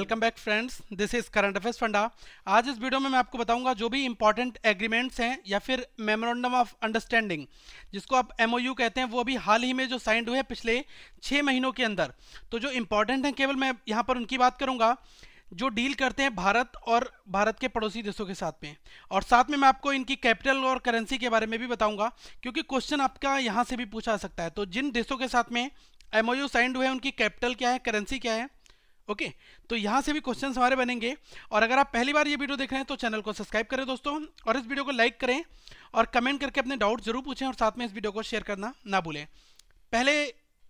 Welcome back friends, this is current affairs funda. आज इस video में मैं आपको बताऊंगा जो भी इंपॉर्टेंट एग्रीमेंट्स हैं या फिर मेमोरेंडम ऑफ अंडरस्टैंडिंग जिसको आप एमओयू कहते हैं, वो अभी हाल ही में जो साइंड हुए पिछले 6 महीनों के अंदर। तो जो इंपॉर्टेंट हैं केवल मैं यहाँ पर उनकी बात करूंगा जो डील करते हैं भारत और भारत के पड़ोसी देशों के साथ में, और साथ में मैं आपको इनकी कैपिटल और करेंसी के बारे में भी बताऊंगा क्योंकि क्वेश्चन आपका यहाँ से भी पूछा जा सकता है। तो जिन देशों के साथ में एमओयू साइंड हुए हैं उनकी कैपिटल क्या है, करेंसी क्या है। ओके तो यहाँ से भी क्वेश्चंस हमारे बनेंगे। और अगर आप पहली बार ये वीडियो देख रहे हैं तो चैनल को सब्सक्राइब करें दोस्तों, और इस वीडियो को लाइक करें और कमेंट करके अपने डाउट जरूर पूछें, और साथ में इस वीडियो को शेयर करना ना भूलें। पहले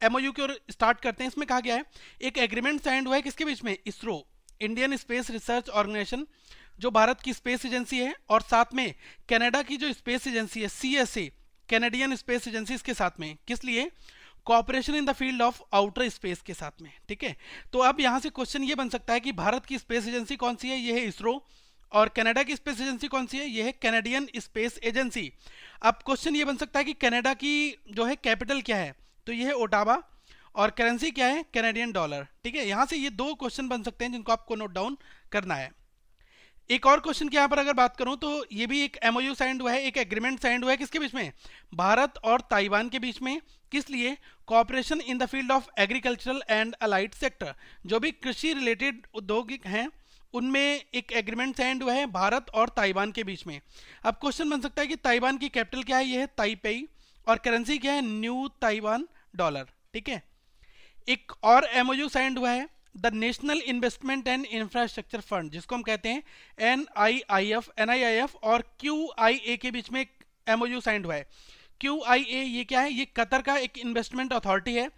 एमओयू की ओर स्टार्ट करते हैं। इसमें कहा गया है एक एग्रीमेंट साइंड हुआ है किसके बीच में, ISRO, Indian space research organisation जो भारत की स्पेस एजेंसी है, और साथ में कनाडा की जो स्पेस एजेंसी है सीएसए, कैनेडियन स्पेस एजेंसी, इसके साथ में किस लिए, cooperation in the field of outer space के साथ में। ठीक है, तो अब यहां से क्वेश्चन ये बन सकता है कि भारत की स्पेस एजेंसी कौन सी है, ये है इसरो, और कनाडा की स्पेस एजेंसी कौन सी है, ये है कैनेडियन स्पेस एजेंसी। अब क्वेश्चन ये बन सकता है कि कनाडा की जो है कैपिटल क्या है, तो ये है ओटावा, और करेंसी क्या है, कैनेडियन डॉलर। ठीक है, यहां से ये दो क्वेश्चन बन सकते हैं जिनको आपको नोट डाउन करना है। एक और क्वेश्चन की यहाँ पर अगर बात करूं तो ये भी एक एमओयू साइंड हुआ है, एक एग्रीमेंट साइंड हुआ है किसके बीच में, भारत और ताइवान के बीच में। किस लिए, cooperation in the field of agricultural and allied sector, जो भी कृषि रिलेटेड उद्योग हैं उनमें एक एग्रीमेंट साइंड हुआ है भारत और ताइवान के बीच में। अब क्वेश्चन बन सकता है कि ताइवान की कैपिटल क्या है, ये है ताइपेई, और करेंसी क्या है, न्यू ताइवान डॉलर। ठीक है, एक और एमओयू साइंड हुआ है the national investment and infrastructure fund, जिसको हम कहते हैं एनआईआईएफ और क्यूआईए के बीच में एक एमओयू साइंड हुआ है। क्यूआईए ये क्या है, ये कतर का एक इन्वेस्टमेंट अथॉरिटी है।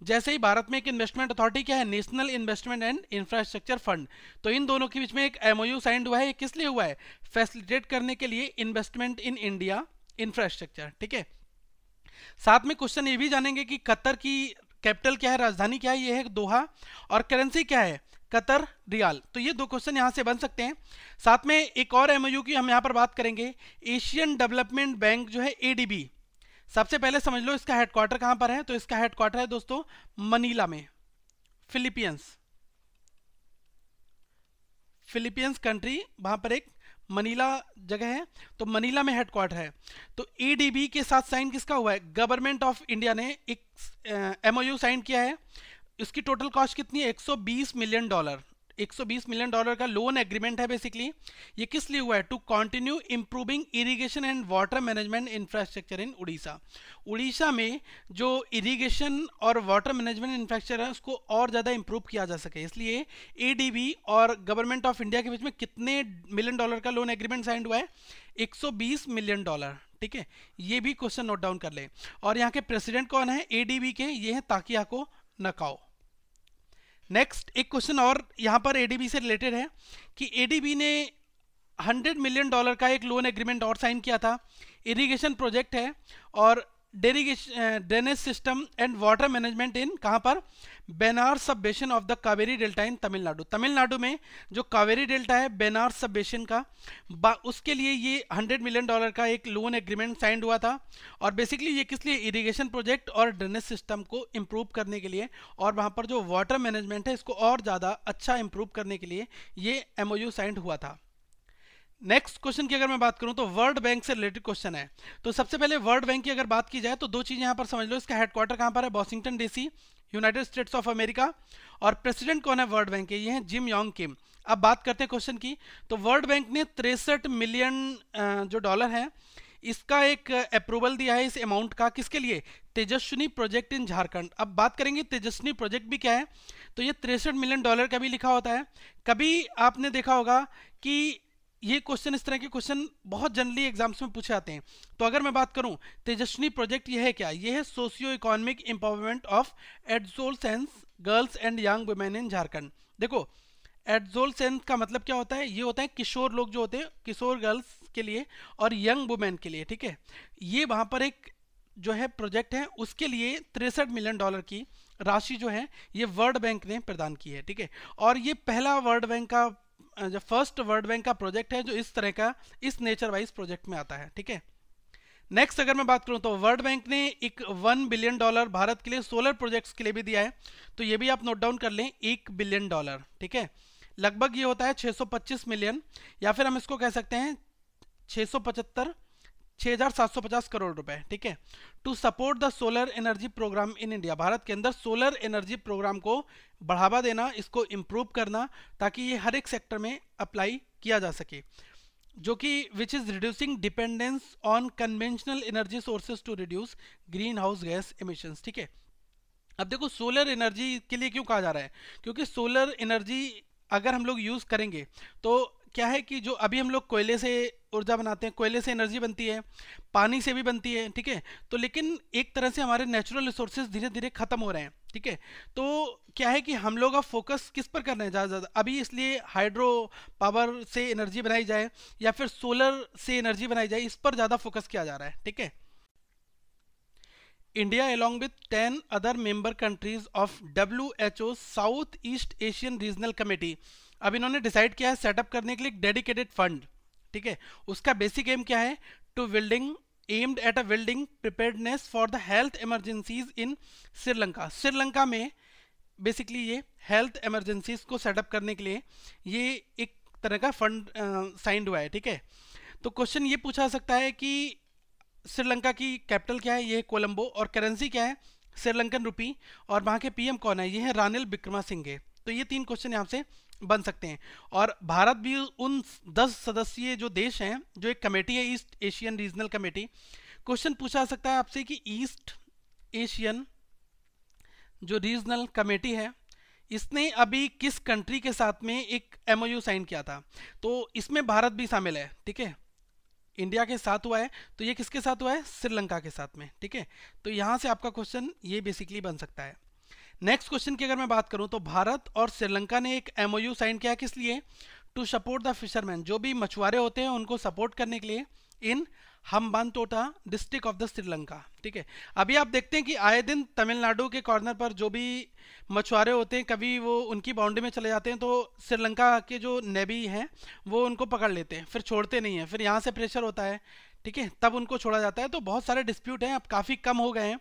जैसे ही भारत में एक इन्वेस्टमेंट अथॉरिटी क्या है, national investment and infrastructure fund. तो इन दोनों के बीच में एक एमओयू साइंड हुआ है। ये किस लिए हुआ है, फैसिलिटेट करने के लिए इन्वेस्टमेंट इन इंडिया इंफ्रास्ट्रक्चर। ठीक है, साथ में क्वेश्चन ये भी जानेंगे कि कतर की कैपिटल क्या है, राजधानी क्या है, ये है दोहा, और करेंसी क्या है, कतर रियाल। तो ये दो क्वेश्चन यहां से बन सकते हैं। साथ में एक और एमओयू की हम यहां पर बात करेंगे, एशियन डेवलपमेंट बैंक जो है एडीबी। सबसे पहले समझ लो इसका हेडक्वार्टर कहां पर है, तो इसका हेडक्वार्टर है दोस्तों मनीला में, फिलीपींस कंट्री, वहां पर एक मनीला जगह है, तो मनीला में हेडक्वार्टर है। तो एडीबी के साथ साइन किसका हुआ है, गवर्नमेंट ऑफ इंडिया ने एक एमओयू साइन किया है। इसकी टोटल कॉस्ट कितनी है, 120 मिलियन डॉलर। 120 मिलियन डॉलर का लोन एग्रीमेंट है बेसिकली। ये किस लिए हुआ है, to continue improving irrigation and water management infrastructure in Orissa. Orissa में जो इरिगेशन और वाटर मैनेजमेंट इंफ्रास्ट्रक्चर है उसको और ज़्यादा इंप्रूव किया जा सके, इसलिए एडीबी और गवर्नमेंट ऑफ इंडिया के बीच में कितने मिलियन डॉलर का लोन एग्रीमेंट साइंड हुआ है, 120 मिलियन डॉलर। ठीक है, ये भी क्वेश्चन नोट डाउन कर ले। और यहाँ के प्रेसिडेंट कौन है एडीबी के, ये है ताकियाको नकाओ। नेक्स्ट एक क्वेश्चन और यहां पर एडीबी से रिलेटेड है कि एडीबी ने 100 मिलियन डॉलर का एक लोन एग्रीमेंट और साइन किया था। इरिगेशन प्रोजेक्ट है और drainage system and water management in कहां पर, बेनार sub basin of the Kaveri delta in Tamil Nadu. Tamil Nadu में जो कावेरी डेल्टा है बेनार सब बेसिन का, उसके लिए ये 100 मिलियन डॉलर का एक लोन एग्रीमेंट साइंड हुआ था। और बेसिकली ये किस लिए, इरिगेशन प्रोजेक्ट और ड्रेनेज सिस्टम को इम्प्रूव करने के लिए, और वहां पर जो वाटर मैनेजमेंट है इसको और ज़्यादा अच्छा इम्प्रूव करने के लिए ये एमओयू साइंड हुआ था। नेक्स्ट क्वेश्चन की अगर मैं बात करूं तो वर्ल्ड बैंक से रिलेटेड क्वेश्चन है। तो सबसे पहले वर्ल्ड बैंक की अगर बात की जाए तो दो चीज़ यहां पर समझ लो, इसका हेडक्वार्टर कहां पर है, Washington DC, United states of America, और प्रेसिडेंट कौन है वर्ल्ड बैंक के, ये हैं जिम योंग किम। अब बात करते हैं क्वेश्चन की, तो वर्ल्ड बैंक ने 63 मिलियन जो डॉलर है इसका एक अप्रूवल दिया है इस अमाउंट का, किसके लिए, तेजस्विनी प्रोजेक्ट इन झारखंड। अब बात करेंगे तेजस्विनी प्रोजेक्ट भी क्या है, तो ये 63 मिलियन डॉलर का भी लिखा होता है। कभी आपने देखा होगा कि ये क्वेश्चन, इस तरह के क्वेश्चन बहुत जनरली एग्जाम्स में पूछे जाते हैं। तो अगर मैं बात करूं तेजस्विनी प्रोजेक्ट ये है क्या, ये है socio economic empowerment of adolescence girls and young women in Jharkhand. देखो एडोलसेंस का मतलब क्या होता है, ये होता है किशोर लोग जो होते हैं, किशोर गर्ल्स के लिए और यंग वुमेन के लिए। ठीक है, ये वहां पर एक जो है प्रोजेक्ट है, उसके लिए 63 मिलियन डॉलर की राशि जो है ये वर्ल्ड बैंक ने प्रदान की है। ठीक है, और ये पहला वर्ल्ड बैंक का जो फर्स्ट वर्ल्ड बैंक का प्रोजेक्ट है जो इस तरह का इस नेचर वाइज प्रोजेक्ट में आता है। ठीक है, नेक्स्ट अगर मैं बात करूं तो वर्ल्ड बैंक ने एक 1 बिलियन डॉलर भारत के लिए सोलर प्रोजेक्ट्स के लिए भी दिया है, तो ये भी आप नोट डाउन कर लें, 1 बिलियन डॉलर। ठीक है, लगभग ये होता है 625 मिलियन, या फिर हम इसको कह सकते हैं 6,750 करोड़ रुपए, ठीक है। To support the solar energy programme in India, Bharat के अंदर सोलर एनर्जी प्रोग्राम को बढ़ावा देना, इसको इम्प्रूव करना, ताकि ये हर एक सेक्टर में अप्लाई किया जा सके, जो कि which is reducing dependence on conventional energy sources to reduce green house gas emissions, ठीक है। अब देखो सोलर एनर्जी के लिए क्यों कहा जा रहा है, क्योंकि सोलर एनर्जी अगर हम लोग यूज़ करेंगे तो क्या है कि जो अभी हम लोग कोयले से ऊर्जा बनाते हैं, कोयले से एनर्जी बनती है, पानी से भी बनती है, ठीक है। तो लेकिन एक तरह से हमारे नेचुरल रिसोर्सेज धीरे धीरे खत्म हो रहे हैं, ठीक है। तो क्या है कि हम लोग अब फोकस किस पर कर रहे हैं ज़्यादा ज़्यादा अभी, इसलिए हाइड्रो पावर से एनर्जी बनाई जाए या फिर सोलर से एनर्जी बनाई जाए, इस पर ज़्यादा फोकस किया जा रहा है, ठीक है। India along with 10 other member countries of WHO south east Asian regional committee, अब इन्होंने डिसाइड किया है सेटअप करने के लिए एक डेडिकेटेड फंड, ठीक है। उसका बेसिक एम क्या है, to building aimed at a building preparedness for the health emergencies in Sri Lanka. Sri Lanka में बेसिकली ये हेल्थ इमरजेंसीज को सेटअप करने के लिए ये एक तरह का फंड साइंड हुआ है, ठीक है। तो क्वेश्चन ये पूछा सकता है कि श्रीलंका की कैपिटल क्या है, ये है कोलंबो, और करेंसी क्या है, श्रीलंकन रुपी, और वहाँ के पीएम कौन है, ये है रानिल विक्रमासिंघे। तो ये 3 क्वेश्चन यहाँ से बन सकते हैं। और भारत भी उन 10 सदस्यीय जो देश हैं, जो एक कमेटी है east Asian regional committee, question पूछा सकता है आपसे कि ईस्ट एशियन जो रीजनल कमेटी है, इसने अभी किस कंट्री के साथ में एक MOU साइन किया था। तो इसमें भारत भी शामिल है, ठीक है, इंडिया के साथ हुआ है। तो ये किसके साथ हुआ है, श्रीलंका के साथ में, ठीक है। तो यहाँ से आपका क्वेश्चन ये बेसिकली बन सकता है। नेक्स्ट क्वेश्चन की अगर मैं बात करूँ तो भारत और श्रीलंका ने एक MOU साइन किया, किस लिए, टू सपोर्ट द फिशरमैन, जो भी मछुआरे होते हैं उनको सपोर्ट करने के लिए, इन हम्बांतोटा डिस्ट्रिक्ट ऑफ द श्रीलंका, ठीक है। अभी आप देखते हैं कि आए दिन तमिलनाडु के कॉर्नर पर जो भी मछुआरे होते हैं, कभी वो उनकी बाउंड्री में चले जाते हैं तो श्रीलंका के जो नेवी हैं वो उनको पकड़ लेते हैं, फिर छोड़ते नहीं हैं, फिर यहाँ से प्रेशर होता है, ठीक है, तब उनको छोड़ा जाता है। तो बहुत सारे डिस्प्यूट हैं, अब काफ़ी कम हो गए हैं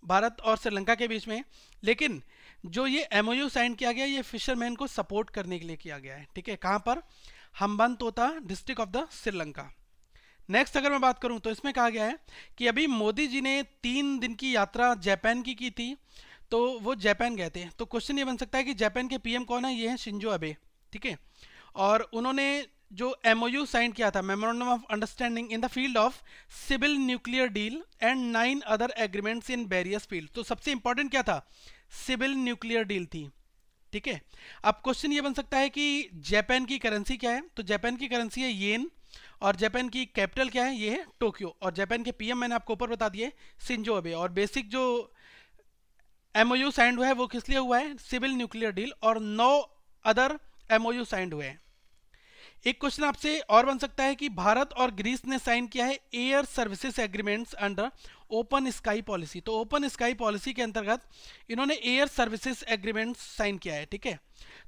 भारत और श्रीलंका के बीच में, लेकिन जो ये MOU साइन किया गया ये फिशरमैन को सपोर्ट करने के लिए किया गया है, ठीक है। कहाँ पर, Hambantota district of the Sri Lanka. Next अगर मैं बात करूं तो इसमें कहा गया है कि अभी मोदी जी ने 3 दिन की यात्रा जापान की थी, तो वो जापान गए थे। तो क्वेश्चन ये बन सकता है कि जापान के पीएम कौन है, ये है शिंजो अबे, ठीक है। और उन्होंने जो MOU साइन किया था, memorandum of understanding in the field of civil nuclear deal and 9 other agreements in various field. तो सबसे इंपॉर्टेंट क्या था, सिविल न्यूक्लियर डील थी, ठीक है। अब क्वेश्चन ये बन सकता है कि जापान की करेंसी क्या है, तो जापान की करेंसी है येन, और जापान की कैपिटल क्या है, ये है टोक्यो, और जापान के पीएम मैंने आपको ऊपर बता दिए शिंजो अबे। और बेसिक जो MOU साइंड हुआ है वो किस लिए हुआ है, सिविल न्यूक्लियर डील, और 9 अदर MOU साइंड हुए हैं। एक क्वेश्चन आपसे और बन सकता है कि भारत और ग्रीस ने साइन किया है air services agreements under open sky policy. तो ओपन स्काई पॉलिसी के अंतर्गत इन्होंने एयर सर्विसेज एग्रीमेंट्स साइन किया है, ठीक है।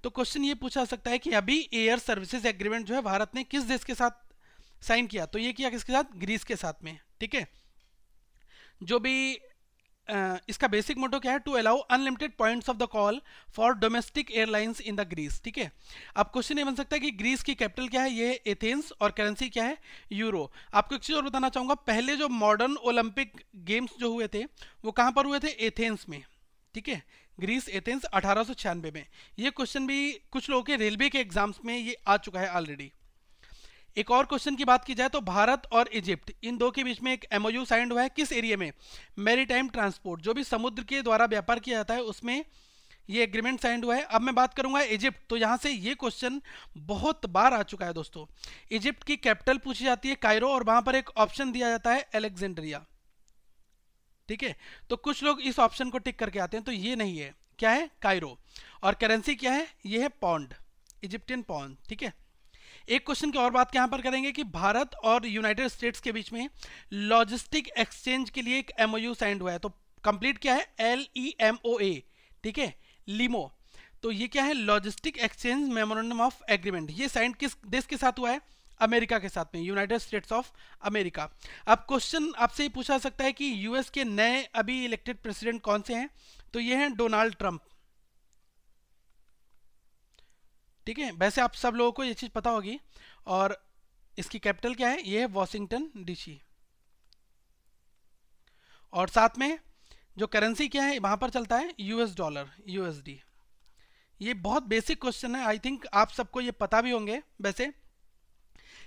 तो क्वेश्चन ये पूछा सकता है कि अभी एयर सर्विसेज एग्रीमेंट जो है भारत ने किस देश के साथ साइन किया, तो ये किया किसके साथ, ग्रीस के साथ में, ठीक है। जो भी इसका बेसिक मोटो क्या है, to allow unlimited points of the call for domestic airlines in the Greece, ठीक है। अब क्वेश्चन ये बन सकता है कि ग्रीस की कैपिटल क्या है, ये है एथेंस, और करेंसी क्या है, यूरो। आपको एक चीज और बताना चाहूंगा, पहले जो मॉडर्न ओलंपिक गेम्स जो हुए थे वो कहां पर हुए थे, एथेंस में, ठीक है, ग्रीस एथेंस 1896 में। ये क्वेश्चन भी कुछ लोगों के रेलवे के एग्जाम्स में ये आ चुका है ऑलरेडी। एक और क्वेश्चन की बात की जाए तो भारत और इजिप्ट, इन दो के बीच में एक MOU साइंड हुआ है, किस एरिया में, मैरीटाइम ट्रांसपोर्ट, जो भी समुद्र के द्वारा व्यापार किया जाता है उसमें ये एग्रीमेंट साइंड हुआ है। अब मैं बात करूंगा इजिप्ट, तो यहाँ से ये क्वेश्चन बहुत बार आ चुका है दोस्तों। इजिप्ट की कैपिटल पूछी जाती है कायरो, और वहां पर एक ऑप्शन दिया जाता है अलेक्जेंड्रिया, ठीक है। तो कुछ लोग इस ऑप्शन को टिक करके आते हैं, तो ये नहीं है, क्या है, कायरो। और करेंसी क्या है, ये है पौंड, इजिप्टियन पौंड, ठीक है। एक क्वेश्चन की और बात यहां पर करेंगे कि भारत और यूनाइटेड स्टेट्स के बीच में लॉजिस्टिक एक्सचेंज के लिए एक MOU साइंड हुआ है। तो कंप्लीट क्या है, LEMOA, ठीक है, लीमो। तो ये क्या है, logistic exchange memorandum of agreement. ये साइंड किस देश के साथ हुआ है, अमेरिका के साथ में, यूनाइटेड स्टेट्स ऑफ अमेरिका। अब क्वेश्चन आपसे पूछा सकता है कि US के नए अभी इलेक्टेड प्रेसिडेंट कौन से हैं, तो ये हैं डोनाल्ड ट्रंप, ठीक है, वैसे आप सब लोगों को ये चीज़ पता होगी। और इसकी कैपिटल क्या है, ये है वॉशिंगटन डीसी। और साथ में जो करेंसी क्या है वहां पर चलता है यूएस डॉलर, यूएसडी। ये बहुत बेसिक क्वेश्चन है, आई थिंक आप सबको ये पता भी होंगे वैसे,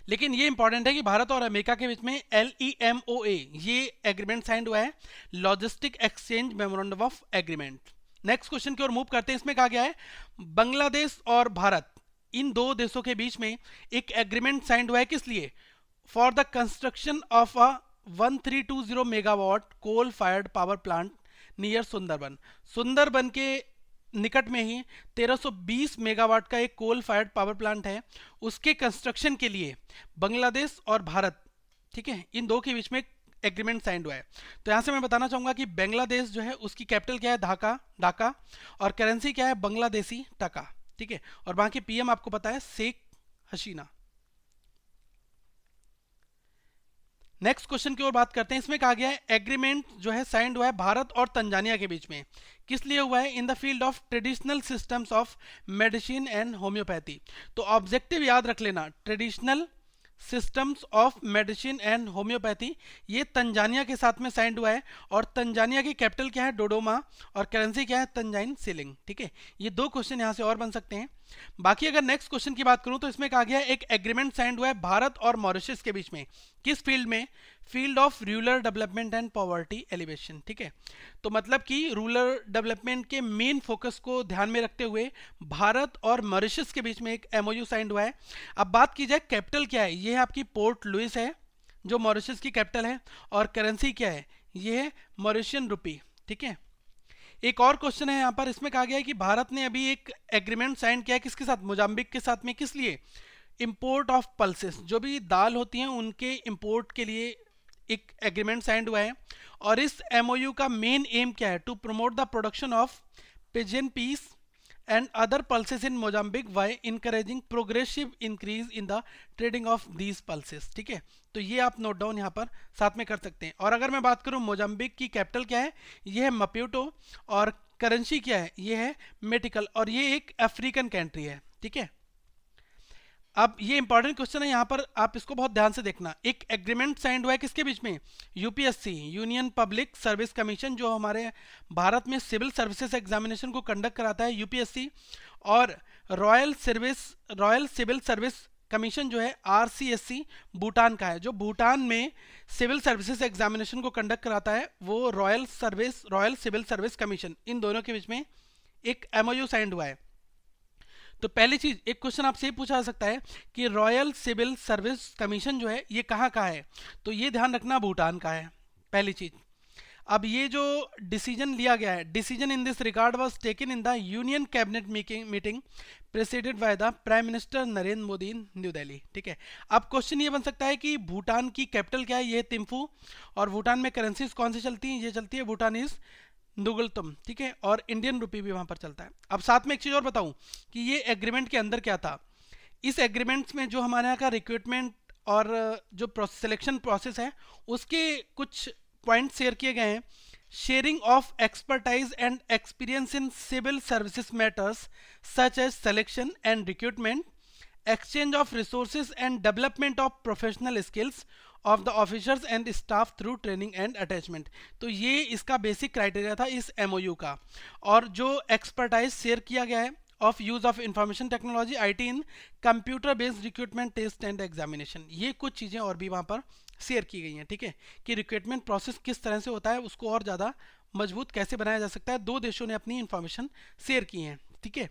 लेकिन ये इंपॉर्टेंट है कि भारत और अमेरिका के बीच में LEMOA ये एग्रीमेंट साइन हुआ है, logistic exchange memorandum of agreement. Next question की ओर मूव करते हैं। इसमें कहा गया है बांग्लादेश और भारत, इन दो देशों के बीच में एक एग्रीमेंट साइन हुआ है, किस लिए? For the construction of a 1320 megawatt coal fired power plant near Sundarban. Sundarban के निकट में ही 1320 मेगावाट का एक कोल फायर्ड पावर प्लांट है, उसके कंस्ट्रक्शन के लिए बांग्लादेश और भारत, ठीक है, इन दो के बीच में एग्रीमेंट साइन हुआ है। तो यहां से मैं बताना चाहूंगा कि बांग्लादेश जो है उसकी कैपिटल क्या है, ढाका, और करेंसी क्या है, बांग्लादेशी टका, ठीक है, और वहां के PM आपको पता है शेख हसीना। नेक्स्ट क्वेश्चन की ओर बात करते हैं। इसमें कहा गया है एग्रीमेंट जो है साइंड हुआ है भारत और तंजानिया के बीच में, किस लिए हुआ है? इन the field of traditional systems of medicine and homeopathy. तो ऑब्जेक्टिव याद रख लेना, traditional systems of medicine and homeopathy, ये तंजानिया के साथ में साइंड हुआ है। और तंजानिया की कैपिटल क्या है, डोडोमा, और करेंसी क्या है, तंजाइन सिलिंग, ठीक है। ये दो क्वेश्चन यहां से और बन सकते हैं। बाकी अगर नेक्स्ट क्वेश्चन की बात करूं तो इसमें कहा गया है एक एग्रीमेंट साइंड हुआ है भारत और मॉरिशस के बीच में, किस फील्ड में? Field of rural development and poverty alleviation, ठीक है। तो मतलब कि रूरल डेवलपमेंट के मेन फोकस को ध्यान में रखते हुए भारत और मॉरिशस के बीच में एक MOU साइंड हुआ है। अब बात की जाए कैपिटल क्या है, ये है आपकी पोर्ट लुइस है जो मॉरिशस की कैपिटल है, और करेंसी क्या है, ये है मॉरिशियन रुपी, ठीक है। एक और क्वेश्चन है यहाँ पर, इसमें कहा गया है कि भारत ने अभी एक एग्रीमेंट साइन किया है किसके साथ, मोजाम्बिक के साथ में, किस लिए? इंपोर्ट ऑफ पल्सेस, जो भी दाल होती हैं उनके इंपोर्ट के लिए एक एग्रीमेंट साइन हुआ है। और इस MOU का मेन एम क्या है? To promote the production of pigeon peas and other pulses in Mozambique by encouraging progressive increase in the trading of these pulses, ठीक है। तो ये आप नोट डाउन यहाँ पर साथ में कर सकते हैं। और अगर मैं बात करूँ मोजाम्बिक की कैपिटल क्या है, ये है मप्यूटो, और करेंसी क्या है, ये है मेटिकल, और ये एक अफ्रीकन कंट्री है, ठीक है। अब ये इंपॉर्टेंट क्वेश्चन है, यहाँ पर आप इसको बहुत ध्यान से देखना। एक एग्रीमेंट साइंड हुआ है किसके बीच में? UPSC, union public service commission, जो हमारे भारत में सिविल सर्विसेज एग्जामिनेशन को कंडक्ट कराता है UPSC, और रॉयल सिविल सर्विस कमीशन जो है RCSC भूटान का है, जो भूटान में सिविल सर्विसेज एग्जामिनेशन को कंडक्ट कराता है, वो रॉयल सिविल सर्विस कमीशन, इन दोनों के बीच में एक MOU साइंड हुआ है। तो पहली चीज, एक क्वेश्चन आपसे पूछा जा सकता है कि रॉयल सिविल सर्विस कमीशन जो है ये कहाँ का है? तो ये ध्यान रखना, भूटान का है, पहली चीज। अब ये जो डिसीजन लिया गया है, decision in this regard was taken in the union cabinet meeting president by the prime minister Narendra Modi in new Delhi, ठीक है। अब क्वेश्चन ये बन सकता है कि भूटान की कैपिटल क्या है, ये थिम्फू, और भूटान में करेंसीज कौन सी चलती हैं? ये चलती है भूटानीज नुगलतुम, ठीक है, और इंडियन रुपी भी वहां पर चलता है। अब साथ में एक चीज और बताऊं कि ये एग्रीमेंट के अंदर क्या था। इस एग्रीमेंट में जो हमारे यहाँ का रिक्रूटमेंट और जो सिलेक्शन प्रोसेस है उसके कुछ पॉइंट शेयर किए गए हैं। Sharing of expertise and experience in civil services matters such as selection and recruitment, exchange of resources and development of professional skills of the officers and staff through training and attachment। तो ये इसका basic criteria था इस MOU का। और जो expertise share किया गया है of use of information technology IT in computer based recruitment test and examination, ये कुछ चीज़ें और भी वहाँ पर शेयर की गई हैं, ठीक है, कि रिक्रूटमेंट प्रोसेस किस तरह से होता है, उसको और ज़्यादा मजबूत कैसे बनाया जा सकता है। दो देशों ने अपनी इंफॉर्मेशन शेयर की हैं, ठीक है।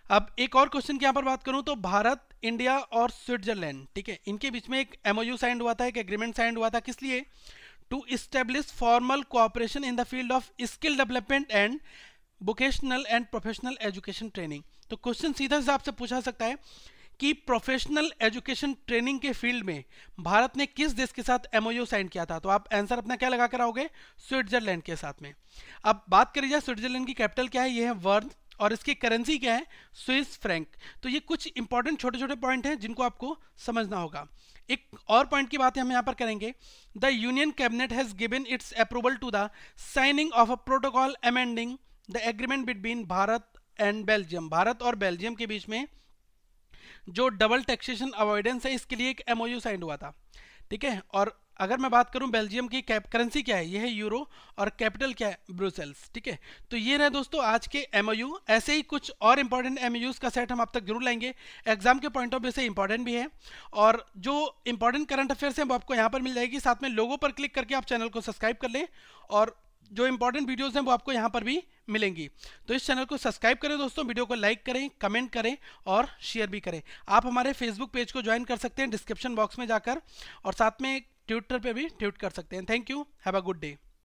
अब एक और क्वेश्चन की यहाँ पर बात करूं तो भारत, इंडिया और स्विट्जरलैंड, ठीक है, इनके बीच में एक MOU साइंड हुआ था, एक एग्रीमेंट साइंड हुआ था, किस लिए? To establish formal cooperation in the field of skill development and vocational and professional education training. तो क्वेश्चन सीधा से आपसे पूछा सकता है कि प्रोफेशनल एजुकेशन ट्रेनिंग के फील्ड में भारत ने किस देश के साथ MOU साइन किया था? तो आप आंसर अपना क्या लगा कर आओगे? स्विट्जरलैंड के साथ में। अब बात करी जाए स्विट्जरलैंड की कैपिटल क्या है, ये है वर्न, और इसकी करेंसी क्या है? Swiss franc. तो ये कुछ इंपॉर्टेंट छोटे छोटे पॉइंट हैं जिनको आपको समझना होगा। एक और पॉइंट की बात हम यहाँ पर करेंगे। The union cabinet has given its approval to the signing of a protocol amending the agreement between Bharat and Belgium. Bharat और बेल्जियम के बीच में जो डबल टैक्सेशन अवॉइडेंस है इसके लिए एक एमओयू साइन हुआ था, ठीक है। और अगर मैं बात करूं बेल्जियम की करेंसी क्या है, ये है यूरो, और कैपिटल क्या है, ब्रुसेल्स, ठीक है। तो ये रहे दोस्तों आज के एमओयू। ऐसे ही कुछ और इंपॉर्टेंट एमओयूज का सेट हम आप तक जरूर लाएंगे, एग्जाम के पॉइंट ऑफ व्यू से इंपॉर्टेंट भी है, और जो इंपॉर्टेंट करंट अफेयर्स हैं वो आपको यहाँ पर मिल जाएगी। साथ में लोगों पर क्लिक करके आप चैनल को सब्सक्राइब कर लें, और जो इंपॉर्टेंट वीडियोस हैं वो आपको यहाँ पर भी मिलेंगी। तो इस चैनल को सब्सक्राइब करें दोस्तों, वीडियो को लाइक करें, कमेंट करें और शेयर भी करें। आप हमारे फेसबुक पेज को ज्वाइन कर सकते हैं डिस्क्रिप्शन बॉक्स में जाकर, और साथ में ट्विटर पे भी ट्वीट कर सकते हैं। Thank you, have a good day.